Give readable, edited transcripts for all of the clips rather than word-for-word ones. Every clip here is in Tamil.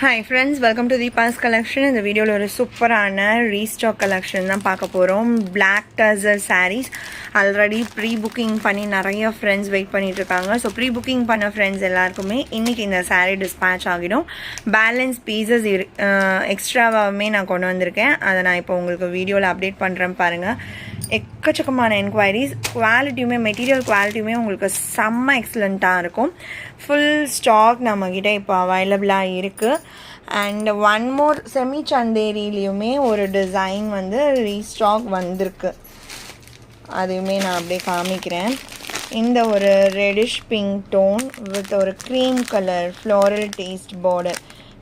Hi friends, welcome to Deepa's collection. In the video ஒரு சூப்பரான ரீஸ்டாக் கலெக்ஷன் தான் பார்க்க போகிறோம். Black Tussar sarees already pre booking பண்ணி நிறைய ஃப்ரெண்ட்ஸ் வெயிட் பண்ணிட்டு இருக்காங்க. ஸோ ப்ரீ புக்கிங் பண்ண ஃப்ரெண்ட்ஸ் எல்லாருக்குமே இன்றைக்கி இந்த saree டிஸ்பேச் ஆகிடும். பேலன்ஸ் பீசஸ் எக்ஸ்ட்ராவாகவுமே நான் கொண்டு வந்திருக்கேன். அதை நான் இப்போ உங்களுக்கு வீடியோவில் அப்டேட் பண்ணுறேன் பாருங்கள். எக்கச்சக்கமான என்கொயரிஸ், குவாலிட்டியுமே மெட்டீரியல் குவாலிட்டியுமே உங்களுக்கு செம்ம எக்ஸலண்ட்டாக இருக்கும். ஃபுல் ஸ்டாக் நம்மக்கிட்ட இப்போ அவைலபிளாக இருக்குது. அண்ட் ஒன் மோர் செமி சந்தேரியிலையுமே ஒரு டிசைன் வந்து ரீஸ்டாக் வந்திருக்கு. அதையுமே நான் அப்படியே காமிக்கிறேன். இந்த ஒரு ரெடிஷ் பிங்க் டோன் வித் ஒரு cream colour floral taste border,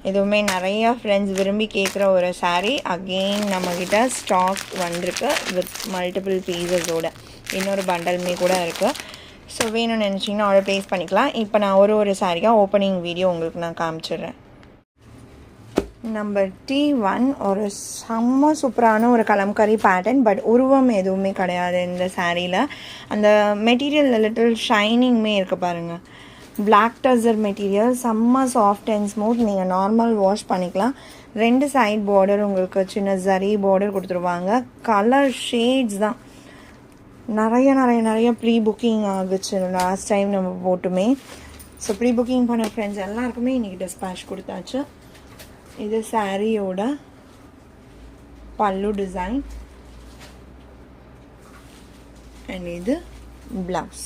இதுவுமே நிறையா ஃப்ரெண்ட்ஸ் விரும்பி கேட்குற ஒரு saree. அகெயின் நம்மக்கிட்ட ஸ்டாக் வந்திருக்கு வித் மல்டிபிள் பீசஸோட. இன்னொரு பண்டலுமே கூட இருக்குது. ஸோ வேணும்னு நினச்சிங்கன்னா ஆர்டர் ப்ளேஸ் பண்ணிக்கலாம். இப்போ நான் ஒரு சாரியாக ஓப்பனிங் வீடியோ உங்களுக்கு நான் காமிச்சிடுறேன். நம்பர் T1 ஒரு செம்ம சூப்பரான ஒரு கலம்கரி பேட்டர்ன். பட் உருவம் எதுவுமே கிடையாது இந்த சாரியில். அந்த மெட்டீரியல் லிட்டில் ஷைனிங்குமே இருக்குது பாருங்கள். Black Tussar மெட்டீரியல் செம்ம சாஃப்ட் அண்ட் ஸ்மூத். நீங்கள் நார்மல் வாஷ் பண்ணிக்கலாம். ரெண்டு சைட் பார்டர் உங்களுக்கு சின்ன ஜரி பார்டர் கொடுத்துருவாங்க. கலர் ஷேட்ஸ் தான் நிறைய ப்ரீ புக்கிங் ஆகுச்சு லாஸ்ட் டைம் நம்ம போட்டுமே. ஸோ ப்ரீ புக்கிங் பண்ண ஃப்ரெண்ட்ஸ் எல்லாருக்குமே இன்றைக்கி டிஸ்பேச் கொடுத்தாச்சு. இது சாரியோட பல்லு டிசைன் அண்ட் இது ப்ளவுஸ்.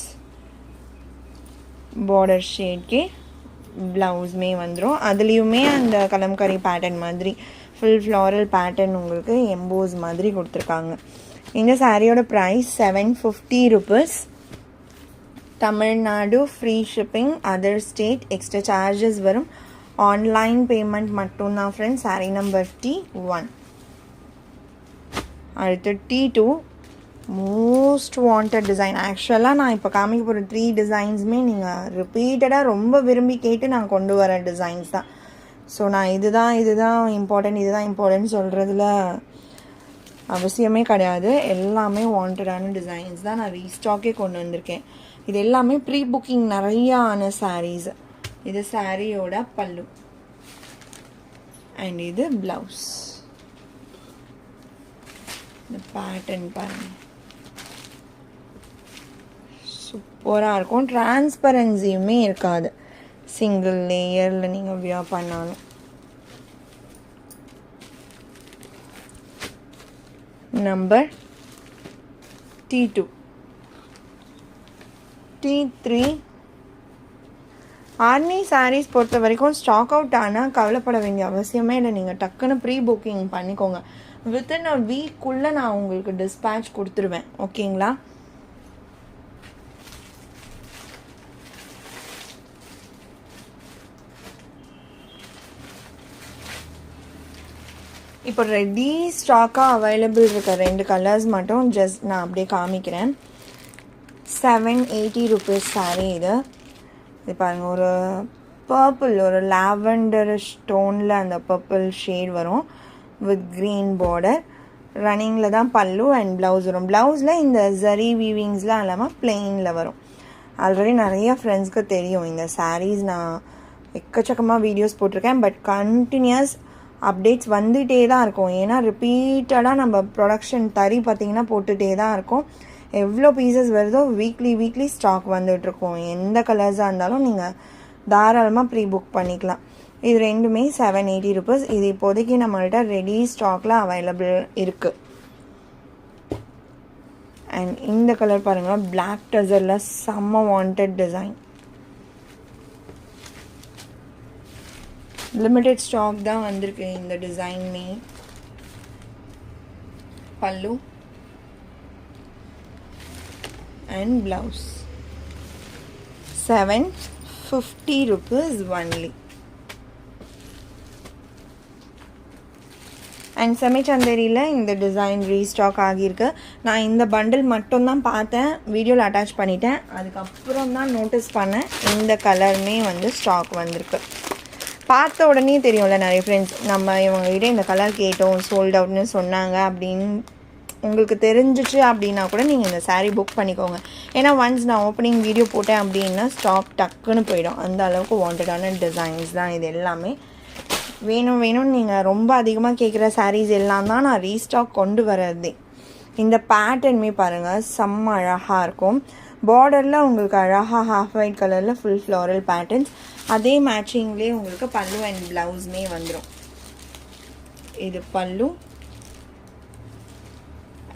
பார்டர் ஷேட்கே ப்ளவுஸ்மே வந்துடும். அதுலேயுமே அந்த கலம்கரி பேட்டர்ன் மாதிரி ஃபுல் ஃப்ளாரல் பேட்டர்ன் உங்களுக்கு எம்போஸ் மாதிரி கொடுத்துருக்காங்க. இந்த சாரியோட price 750 rupees. Tamil Nadu free shipping, other state extra charges வரும். ஆன்லைன் பேமெண்ட் மட்டும்தான் ஃப்ரெண்ட்ஸ். Sorry number T1. அடுத்து T2 மோஸ்ட் வாண்டட் டிசைன். ஆக்சுவலாக நான் இப்போ காமிக்க போகிற 3 டிசைன்ஸுமே நீங்கள் ரிப்பீட்டடாக ரொம்ப விரும்பி கேட்டு நான் கொண்டு வர டிசைன்ஸ் தான். ஸோ நான் இதுதான் இம்பார்ட்டன்ட் சொல்கிறதுல அவசியமே கிடையாது. எல்லாமே வாண்டடான டிசைன்ஸ் தான் நான் ரீஸ்டாக்கே கொண்டு வந்திருக்கேன். இது எல்லாமே ப்ரீ புக்கிங் நிறையா ஆன சாரீஸ். இது சாரியோட பல்லு அண்ட் இது ப்ளவுஸ். இந்த பேட்டர்ன் பாருங்கள், சூப்பராக இருக்கும். டிரான்ஸ்பரன்சியுமே இருக்காது சிங்கிள் லேயரில் நீங்கள் வியர் பண்ணாலும். Number T2. T3 Arni saris பொறுத்த வரைக்கும் ஸ்டாக் அவுட் ஆனால் கவலைப்பட வேண்டிய அவசியமே இல்லை. நீங்கள் டக்குன்னு ப்ரீ புக்கிங் பண்ணிக்கோங்க. வித்தின் அ வீக்குள்ளே நான் உங்களுக்கு டிஸ்பேச் கொடுத்துருவேன். ஓகேங்களா? இப்போ ரெடி ஸ்டாக்காக அவைலபிள் இருக்க 2 கலர்ஸ் மட்டும் ஜஸ்ட் நான் அப்படியே காமிக்கிறேன். 780 rupees சாரீ இது. இது பாருங்கள், ஒரு பர்பிள், ஒரு லாவெண்டர் ஸ்டோனில் அந்த பர்பிள் ஷேட் வரும் வித் க்ரீன் பார்டர். ரன்னிங்கில் தான் பல்லு அண்ட் ப்ளவுஸ் வரும். ப்ளவுஸில் இந்த ஜரி வீவிங்ஸ்லாம் இல்லாமல் பிளெயினில் வரும். ஆல்ரெடி நிறைய ஃப்ரெண்ட்ஸ்க்கு தெரியும் இந்த சாரீஸ். நான் எக்கச்சக்கமாக வீடியோஸ் போட்டிருக்கேன். பட் கண்டினியூஸ் அப்டேட்ஸ் வந்துகிட்டே தான் இருக்கும். ஏன்னா ரிப்பீட்டடாக நம்ம ப்ரொடக்ஷன் பார்த்திங்கன்னா போட்டுகிட்டே தான் இருக்கும். எவ்வளோ பீசஸ் வருதோ வீக்லி ஸ்டாக் வந்துட்டுருக்கும். எந்த கலர்ஸாக இருந்தாலும் நீங்கள் தாராளமாக ப்ரீ புக் பண்ணிக்கலாம். இது ரெண்டுமே 780 rupees. இது இப்போதைக்கு நம்மள்கிட்ட ரெடி ஸ்டாக்கில் அவைலபிள் இருக்குது. அண்ட் இந்த கலர் பாருங்கள், Black Tussarல செம்ம வாண்டட் டிசைன். லிமிட்டட் ஸ்டாக் தான் வந்திருக்கு இந்த டிசைன்மே. Pallu and blouse. 750 rupees only. And செமிச்சந்தேரியில் இந்த டிசைன் ரீஸ்டாக் ஆகியிருக்கு. நான் இந்த பண்டில் மட்டும்தான் பார்த்தேன், வீடியோவில் அட்டாச் பண்ணிட்டேன். அதுக்கப்புறம் தான் நோட்டீஸ் பண்ணேன் இந்த கலருமே வந்து ஸ்டாக் வந்திருக்கு. பார்த்த உடனே தெரியும்ல நிறைய ஃப்ரெண்ட்ஸ், நம்ம இவங்ககிட்ட இந்த கலர் கேட்டோம் சோல்ட் அவுட்னு சொன்னாங்க அப்படின்னு உங்களுக்கு தெரிஞ்சிச்சு அப்படின்னா கூட நீங்கள் இந்த சாரீ புக் பண்ணிக்கோங்க. ஏன்னா ஒன்ஸ் நான் ஓப்பனிங் வீடியோ போட்டேன் அப்படின்னா ஸ்டாக் டக்குன்னு போயிடும். அந்த அளவுக்கு வாண்டடான டிசைன்ஸ் தான் இது எல்லாமே. வேணும்னு நீங்கள் ரொம்ப அதிகமாக கேட்குற சாரீஸ் எல்லாம் தான் நான் ரீஸ்டாக் கொண்டு வரதே. இந்த பேட்டர்னுமே பாருங்கள் செம்ம அழகாக இருக்கும். பார்டரில் உங்களுக்கு அழகாக ஹாஃப் ஒயிட் கலரில் ஃபுல் ஃப்ளாரல் பேட்டர்ன்ஸ், அதே மேட்சிங்லேயே உங்களுக்கு பல்லு அண்ட் ப்ளவுஸுமே வந்துடும். இது பல்லு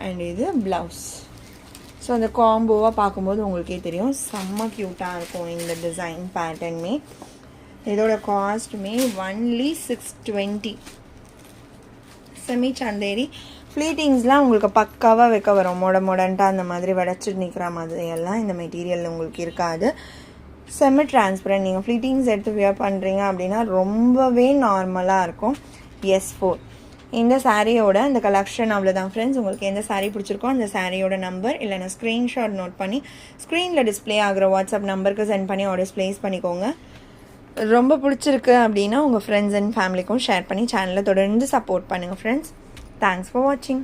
அண்ட் இது ப்ளவுஸ். ஸோ அந்த காம்போவாக பார்க்கும்போது உங்களுக்கே தெரியும் செம்ம க்யூட்டாக இருக்கும் இந்த டிசைன் பேட்டர்னுமே. இதோட காஸ்ட்டுமே ஒன்லி 620. செமி சந்தேரி ஃப்ளீட்டிங்ஸ்லாம் உங்களுக்கு பக்காவாக வைக்க வரும். மொடன்ட்டு அந்த மாதிரி வளைச்சிட்டு நிற்கிற மாதிரி எல்லாம் இந்த மெட்டீரியல் உங்களுக்கு இருக்காது. செம்மி டிரான்ஸ்பரண்ட். நீங்கள் ஃப்ளீட்டிங்ஸ் எடுத்து வியர் பண்ணுறீங்க அப்படின்னா ரொம்பவே நார்மலாக இருக்கும். S4 இந்த சாரியோட இந்த கலெக்ஷன் அவ்வளோதான் ஃப்ரெண்ட்ஸ். உங்களுக்கு எந்த சாரீ பிடிச்சிருக்கோ அந்த சாரியோட நம்பர் இல்லைனா ஸ்க்ரீன்ஷாட் நோட் பண்ணி ஸ்க்ரீனில் டிஸ்பிளே ஆகிற வாட்ஸ்அப் நம்பருக்கு சென்ட் பண்ணி ஆர்டர்ஸ் ப்ளேஸ் பண்ணிக்கோங்க. ரொம்ப பிடிச்சிருக்கு அப்படின்னா உங்கள் ஃப்ரெண்ட்ஸ் அண்ட் ஃபேமிலிக்கும் ஷேர் பண்ணி சேனலை தொடர்ந்து சப்போர்ட் பண்ணுங்கள் ஃப்ரெண்ட்ஸ். தேங்க்ஸ் ஃபார் வாட்சிங்.